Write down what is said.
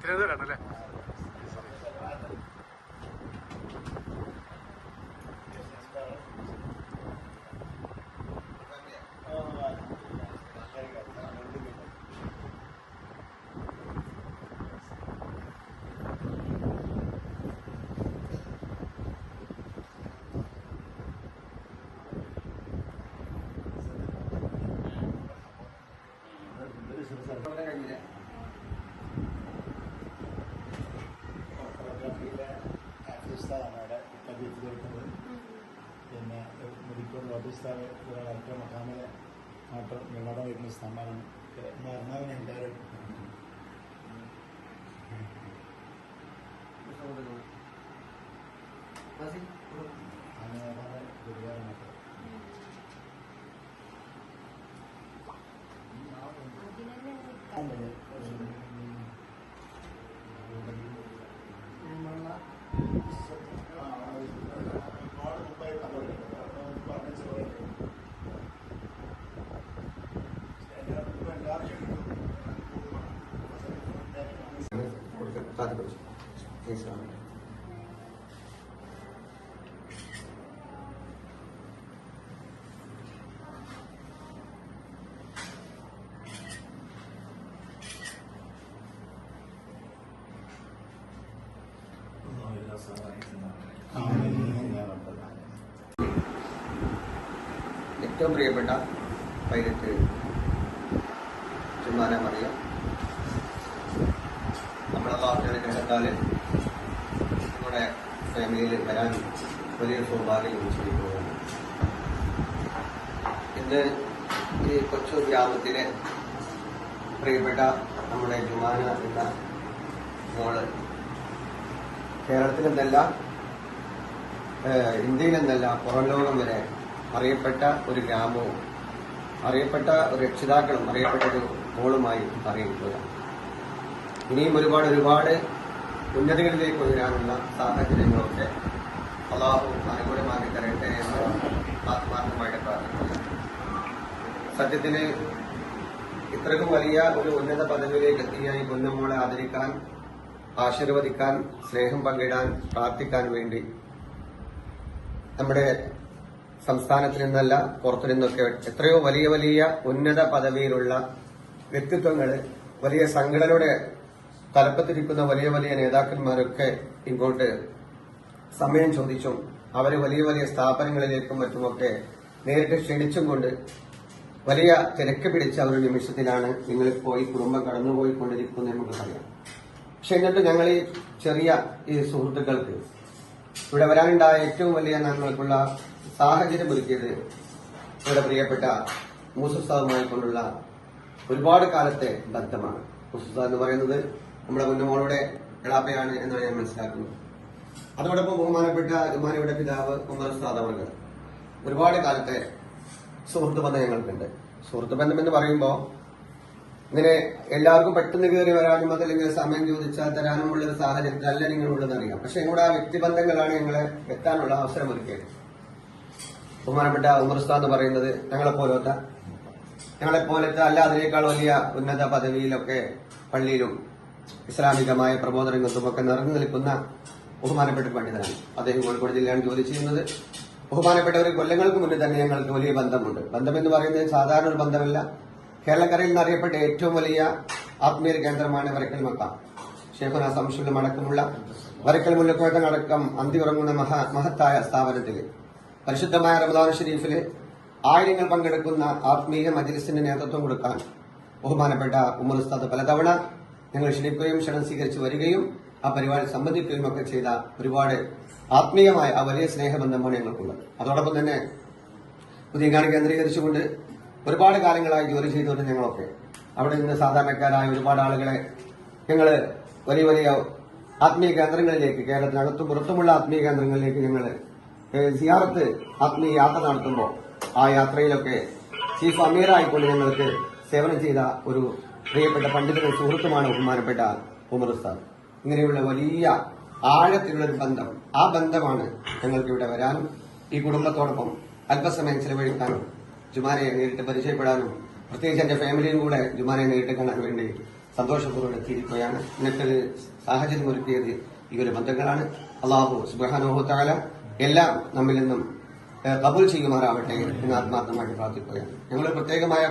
തിരുവനന്തപുരമാണല്ലേ? പിന്നെ മെഡിക്കൽ ഓഫീസറെ ഒരാൾക്ക് മഹാമല മാത്രം വെള്ളടം വരുന്ന സ്ഥലമാണ് എറണാകുളം ഉണ്ടായിരുന്നു. ഗുരുവായൂർ മാത്രം ഏറ്റവും പ്രിയപ്പെട്ട പൈലറ്റ് ജുമാന മറിയം നമ്മളെ വാർത്തകളെക്കാൾ നമ്മുടെ ഫാമിലിയിൽ വരാൻ വലിയ സൗഭാഗ്യം ലഭിച്ചിരിക്കുകയാണ്. ഇന്ന് ഈ കൊച്ചു ഗ്രാമത്തിലെ പ്രിയപ്പെട്ട നമ്മുടെ ജുമാന എന്ന മോള് കേരളത്തിലെന്നല്ല ഇന്ത്യയിലെന്നല്ല പുറം ലോകം വരെ അറിയപ്പെട്ട ഒരു ഗ്രാമവും അറിയപ്പെട്ട ഒരു രക്ഷിതാക്കളും അറിയപ്പെട്ട ഒരു മോളുമായി അറിയിക്കുകയാണ്. ഇനിയും ഒരുപാട് ഉന്നതികളിലേക്ക് ഉയരാനുള്ള സാഹചര്യങ്ങളൊക്കെ അള്ളാഹു അനുകൂലമാക്കി തരട്ടെ എന്ന് ആത്മാർത്ഥമായിട്ട് പ്രാർത്ഥിക്കുന്നു. സത്യത്തിന് ഇത്രയും വലിയ ഒരു ഉന്നത പദവിയിലേക്ക് എത്തിയ ഈ കുഞ്ഞമ്മോളെ ആദരിക്കാൻ, ആശീർവദിക്കാൻ, സ്നേഹം പങ്കിടാൻ, പ്രാർത്ഥിക്കാൻ വേണ്ടി നമ്മുടെ സംസ്ഥാനത്തിൽ നിന്നല്ല പുറത്തു നിന്നൊക്കെ എത്രയോ വലിയ ഉന്നത പദവിയിലുള്ള വ്യക്തിത്വങ്ങൾ, വലിയ സംഘടനയുടെ തലപ്പത്തിരിക്കുന്ന വലിയ നേതാക്കന്മാരൊക്കെ ഇങ്ങോട്ട് സമയം ചോദിച്ചും അവരെ വലിയ സ്ഥാപനങ്ങളിലേക്കും മറ്റുമൊക്കെ നേരിട്ട് ക്ഷണിച്ചും കൊണ്ട് വലിയ തിരക്ക് പിടിച്ച ഒരു നിമിഷത്തിലാണ് നിങ്ങൾ പോയി കുടുംബം കടന്നുപോയിക്കൊണ്ടിരിക്കുന്നത് നമുക്കറിയാം. പക്ഷെ എന്നിട്ട് ഞങ്ങൾ ഈ ചെറിയ ഈ സുഹൃത്തുക്കൾക്ക് ഇവിടെ വരാനുണ്ടായ ഏറ്റവും വലിയ ഞങ്ങൾക്കുള്ള സാഹചര്യം ഒരുക്കിയത് ഇവിടെ പ്രിയപ്പെട്ട മൂസുസാദുമായി കൊണ്ടുള്ള ഒരുപാട് കാലത്തെ ബന്ധമാണ്. മൂസുസാദ് എന്ന് പറയുന്നത് നമ്മുടെ കുഞ്ഞുമോളുടെ എളാപ്പയാണ് എന്നാണ് ഞാൻ മനസ്സിലാക്കുന്നത്. അതോടൊപ്പം ബഹുമാനപ്പെട്ട ഉമ്മാനയുടെ പിതാവ് ഉമർ ഉസ്താദ് അവർ ഒരുപാട് കാലത്തെ സുഹൃത്ത് ബന്ധം ഞങ്ങൾക്കുണ്ട്. സുഹൃത്ത് ബന്ധം എന്ന് പറയുമ്പോൾ ഇങ്ങനെ എല്ലാവർക്കും പെട്ടെന്ന് കയറി വരാനും അതല്ലെങ്കിൽ സമയം ചോദിച്ചാൽ തരാനുമുള്ള ഒരു സാഹചര്യത്തിലല്ല നിങ്ങളുള്ളതെന്ന് അറിയാം. പക്ഷെ ഞങ്ങളുടെ ആ വ്യക്തിബന്ധങ്ങളാണ് ഞങ്ങളെ എത്താനുള്ള അവസരം ഒരുക്കിയത്. ബഹുമാനപ്പെട്ട ഉമർ ഉസ്താദ് എന്ന് പറയുന്നത് ഞങ്ങളെപ്പോലത്തെ അല്ല അതിനേക്കാൾ വലിയ ഉന്നത പദവിയിലൊക്കെ പള്ളിയിലും ഇസ്ലാമികമായ പ്രബോധന രംഗത്തുമൊക്കെ നിറഞ്ഞു നിൽക്കുന്ന ബഹുമാനപ്പെട്ട പണ്ഡിതനാണ്. അദ്ദേഹം കോഴിക്കോട് ജില്ലയാണ് ജോലി ചെയ്യുന്നത്. ബഹുമാനപ്പെട്ട ഒരു കൊല്ലങ്ങൾക്ക് മുന്നേ തന്നെ ഞങ്ങൾക്ക് വലിയ ബന്ധമുണ്ട്. ബന്ധമെന്ന് പറയുന്നത് സാധാരണ ഒരു ബന്ധമല്ല. കേരളക്കരയിൽ നിന്ന് അറിയപ്പെട്ട ഏറ്റവും വലിയ ആത്മീയ കേന്ദ്രമാണ് വരക്കൽ മക്കാം. ഷേഖുന സംശുല്ലും അടക്കമുള്ള വരക്കൽ മുല്ലക്കോട്ടങ്ങടക്കം അന്തി ഉറങ്ങുന്ന മഹത്തായ സ്ഥാപനത്തിൽ പരിശുദ്ധമായ റമദാൻ ഷരീഫില് ആയിരങ്ങൾ പങ്കെടുക്കുന്ന ആത്മീയ മജ്ലിസിന് നേതൃത്വം കൊടുക്കാൻ ബഹുമാനപ്പെട്ട ഉമർ ഉസ്താദ് പലതവണ ഞങ്ങൾ ക്ഷണിക്കുകയും ക്ഷണം സ്വീകരിച്ചു വരികയും ആ പരിപാടി സംബന്ധിക്കുകയും ഒക്കെ ചെയ്ത ഒരുപാട് ആത്മീയമായ ആ വലിയ സ്നേഹബന്ധമാണ് ഞങ്ങൾക്കുള്ളത്. അതോടൊപ്പം തന്നെ പുതിയങ്ങാടി കേന്ദ്രീകരിച്ചുകൊണ്ട് ഒരുപാട് കാലങ്ങളായി ജോലി ചെയ്തുകൊണ്ട് ഞങ്ങളൊക്കെ അവിടെ നിന്ന് സാധാരണക്കാരായ ഒരുപാട് ആളുകളെ ഞങ്ങൾ വലിയ ആത്മീയ കേന്ദ്രങ്ങളിലേക്ക്, കേരളത്തിനകത്തും പുറത്തുമുള്ള ആത്മീയ കേന്ദ്രങ്ങളിലേക്ക് ഞങ്ങൾ സിയാറത്ത് ആത്മീയ യാത്ര നടത്തുമ്പോൾ ആ യാത്രയിലൊക്കെ ചീഫ് അമീറായിക്കൊണ്ട് ഞങ്ങൾക്ക് സേവനം ചെയ്ത ഒരു പ്രിയപ്പെട്ട പണ്ഡിതനും സുഹൃത്തുമാണ് ബഹുമാനപ്പെട്ട ഉമർ ഉസ്താദ്. ഇങ്ങനെയുള്ള വലിയ ആഴത്തിലുള്ളൊരു ബന്ധം, ആ ബന്ധമാണ് ഞങ്ങൾക്ക് ഇവിടെ വരാനും ഈ കുടുംബത്തോടൊപ്പം അല്പസമയം ചെലവഴിക്കാനും ജുമാനെ നേരിട്ട് പരിചയപ്പെടാനും പ്രത്യേകിച്ച് എന്റെ ഫാമിലിയും കൂടെ ജുമാനെ നേരിട്ട് കാണാൻ വേണ്ടി സന്തോഷപൂർവ്വം എത്തിയിരിക്കുകയാണ്. ഇന്നത്തെ സാഹചര്യം ഒരുക്കിയത് ഈ ഒരു ബന്ധങ്ങളാണ്. അള്ളാഹു സുബ്ഹാനഹു തആല എല്ലാം നമ്മിൽ നിന്നും കബൂൽ ചെയ്യുമാറാവട്ടെ എന്ന് ആത്മാർത്ഥമായിട്ട് പ്രാർത്ഥിക്കുകയാണ്. ഞങ്ങൾ പ്രത്യേകമായ